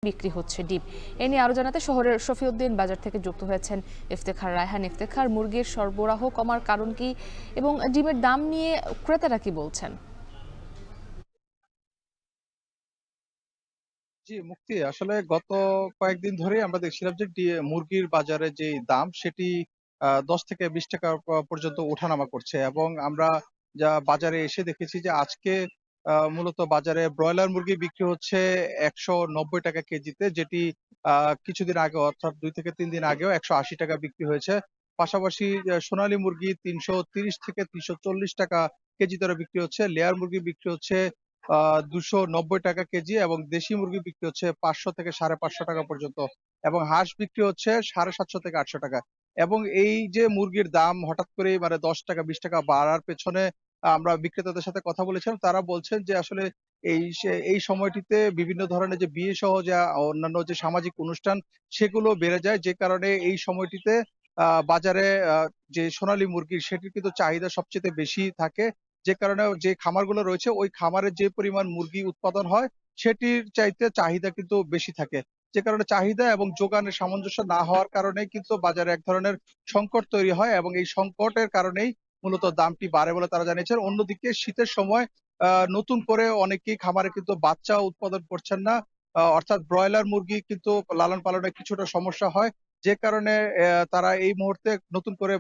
বিক্রি হচ্ছে ডিম। এ নিয়ে আরো জানাতে শহরের শফিউদ্দিন বাজার থেকে যুক্ত হয়েছেন ইফতেখার রায়হান। ইফতেখার, মুরগির সরবরাহ কমার কারণ কি এবং ডিমের দাম নিয়ে ক্রেতারা কি বলছেন? জি, মুক্তি আসলে গত কয়েকদিন ধরেই আমরা দেখছিলাম যে মুরগির বাজারে যে দাম সেটি ১০ থেকে ৳২০ পর্যন্ত ওঠানামা করছে এবং আমরা যা বাজারে এসে দেখেছি যে আজকে মূলত বাজারে ব্রয়লার মুরগি বিক্রি হচ্ছে ৳১৯০ কেজিতে, যেটি আ কিছুদিন আগে অর্থাৎ ২ থেকে ৩ দিন আগেও ৳১৮০ বিক্রি হয়েছে। পাশাপাশি সোনালী মুরগি ৳৩৩০ থেকে ৳৩৪০ কেজি দরে বিক্রি হচ্ছে। লেয়ার মুরগি বিক্রি হচ্ছে আ ৳২৯০ কেজি এবং দেশি মুরগি বিক্রি হচ্ছে ৳৫০০ থেকে ৳৫৫০ পর্যন্ত এবং হাঁস বিক্রি হচ্ছে ৳৭৫০ থেকে ৳৮০০। এবং এই যে মুরগির দাম হঠাৎ করেই মানে ৳১০ ৳২০ বাড়ার পেছনে আমরা বিক্রেতাদের সাথে কথা বলেছিলাম। তারা বলছেন যে আসলে এই সময়টিতে বিভিন্ন ধরনের যে বিয়ে সহ যা অন্যান্য যে সামাজিক অনুষ্ঠান সেগুলো বেড়ে যায়। যে কারণে এই সময়টিতে বাজারে যে সোনালী মুরগির সেটির কিন্তু চাহিদা সবচাইতে বেশি থাকে। যে কারণে যে খামারগুলো রয়েছে ওই খামারে যে পরিমাণ মুরগি উৎপাদন হয় সেটির চাইতে চাহিদা কিন্তু বেশি থাকে। যে কারণে চাহিদা এবং যোগানের সামঞ্জস্য না হওয়ার কারণেই কিন্তু বাজারে এক ধরনের সংকট তৈরি হয় এবং এই সংকটের কারণেই মূলত দামটি বাড়ে বলে তারা জানিয়েছেন। অন্যদিকে শীতের সময় নতুন করে অনেকেই খামারে কিন্তু বাচ্চা উৎপাদন করছেন না। অর্থাৎ ব্রয়লার মুরগি কিন্তু লালন পালনে কিছুটা সমস্যা হয়। যে কারণে তারা এই মুহূর্তে নতুন করে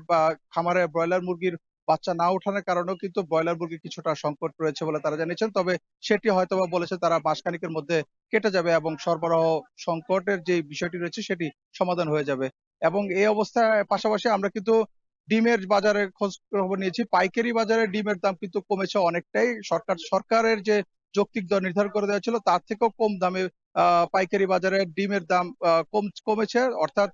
খামারে ব্রয়লার মুরগির বাচ্চা না ওঠানোর কারণেও কিন্তু ব্রয়লার মুরগির কিছুটা সংকট রয়েছে বলে তারা জানিয়েছেন। তবে সেটি হয়তোবা বলেছে তারা মাসখানেকের মধ্যে কেটে যাবে এবং সরবরাহ সংকটের যে বিষয়টি রয়েছে সেটি সমাধান হয়ে যাবে। এবং এই অবস্থায় পাশাপাশি আমরা কিন্তু ডিমের বাজারের খোঁজ খবর নিয়েছি। পাইকারি বাজারে ডিমের দাম কিন্তু কমেছে অনেকটাই। সরকারের যে যৌক্তিক দর নির্ধারণ করে দেওয়া ছিল তার থেকেও কম দামে আ পাইকারি বাজারে ডিমের দাম কমেছে। অর্থাৎ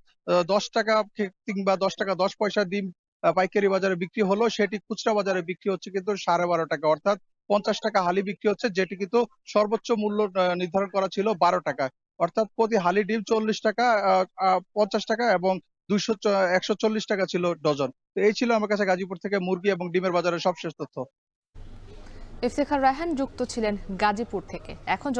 ৳১০ কিংবা ৳১০.১০ ডিম পাইকারি বাজারে বিক্রি হলেও সেটি খুচরা বাজারে বিক্রি হচ্ছে কিন্তু ৳১২.৫ অর্থাৎ ৳৫০ হালি বিক্রি হচ্ছে, যেটি কিন্তু সর্বোচ্চ মূল্য নির্ধারণ করা ছিল ৳১২। অর্থাৎ প্রতি হালি ডিম ৳৪০, আ আ ৳৫০ এবং ১৪০ ছিল ডজন। তো এই ছিল আমার কাছে গাজীপুর থেকে মুরগি এবং ডিমের বাজারের সবশেষ তথ্য। ইফতেখার রায়হান যুক্ত ছিলেন গাজীপুর থেকে। এখন